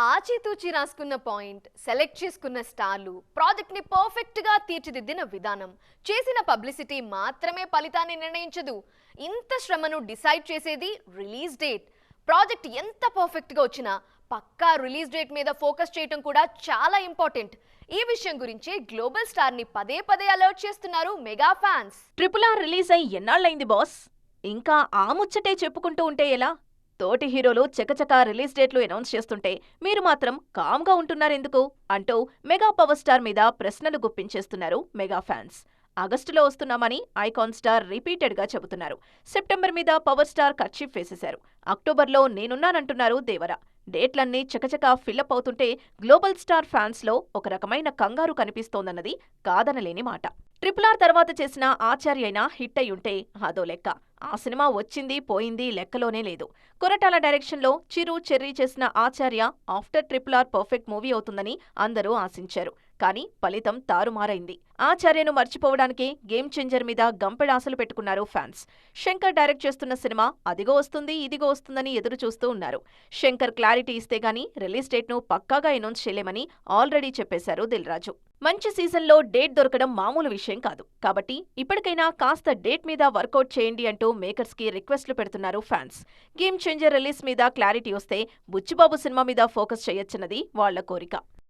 ఆచితూచి రాసుకున్న point, select చేసుకున్న స్టార్లు, ప్రాజెక్ట్ ని పర్ఫెక్ట్ గా తీర్చిదిద్దిన విధానం, చేసిన పబ్లిసిటీ మాత్రమే ఫలితాన్ని నిర్ణయించదు. ఇంత శ్రమను డిసైడ్ చేసేది రిలీజ్ డేట్. ప్రాజెక్ట్ ఎంత పర్ఫెక్ట్ గా వచ్చినా పక్కా రిలీజ్ డేట్ మీద ఫోకస్ చేయటం కూడా చాలా ఇంపార్టెంట్. ఈ విషయం గురించి గ్లోబల్ స్టార్ ని పదే పదే అలర్ట్ చేస్తున్నారు మెగా ఫ్యాన్స్. RRR రిలీజ్ అయి ఎన్నాళ్ళైంది బాస్? ఇంకా ఆ ముచ్చటే చెప్పుకుంటూ ఉంటే ఎలా? తోటి హీరోలు చకచకా రిలీజ్ డేట్లు అనౌన్స్ చేస్తుంటే మీరు మాత్రం కామ్గా ఉంటున్నారెందుకు అంటూ మెగా పవర్ స్టార్ మీద ప్రశ్నలు గుప్పించేస్తున్నారు మెగా ఫ్యాన్స్. ఆగస్టులో వస్తున్నామని ఐకాన్ స్టార్ రిపీటెడ్గా చెబుతున్నారు. సెప్టెంబర్ మీద పవర్ స్టార్ కర్చీఫ్ వేసేశారు. అక్టోబర్లో నేనున్నానంటున్నారు దేవర. డేట్లన్నీ చకచకా ఫిల్అప్ అవుతుంటే గ్లోబల్ స్టార్ ఫ్యాన్స్లో ఒక రకమైన కంగారు కనిపిస్తోందన్నది కాదనలేని మాట. RRR తర్వాత చేసిన ఆచార్య అయినా హిట్ అయ్యుంటే అదో లెక్క. ఆ సినిమా వచ్చింది పోయింది లెక్కలోనే లేదు. కొరటాల డైరెక్షన్లో చిరు చెర్రీ చేసిన ఆచార్య ఆఫ్టర్ RRR పర్ఫెక్ట్ మూవీ అవుతుందని అందరూ ఆశించారు. కానీ ఫలితం తారుమారైంది. ఆచార్యను మర్చిపోవడానికి గేమ్ చేంజర్ మీద గంపెడాసలు పెట్టుకున్నారు ఫ్యాన్స్. శంకర్ డైరెక్ట్ చేస్తున్న సినిమా అదిగో వస్తుంది ఇదిగో వస్తుందని ఎదురు చూస్తూ ఉన్నారు. శంకర్ క్లారిటీ ఇస్తే గానీ రిలీజ్ డేట్ను పక్కాగా అనౌన్స్ చేయలేమని ఆల్రెడీ చెప్పేశారు దిల్ రాజు. మంచి సీజన్లో డేట్ దొరకడం మామూలు విషయం కాదు. కాబట్టి ఇప్పటికైనా కాస్త డేట్ మీద వర్కౌట్ చేయండి అంటూ మేకర్స్కి రిక్వెస్ట్లు పెడుతున్నారు ఫ్యాన్స్. గేమ్ చేంజర్ రిలీజ్ మీద క్లారిటీ వస్తే బుచ్చిబాబు సినిమా మీద ఫోకస్ చేయొచ్చన్నది వాళ్ల కోరిక.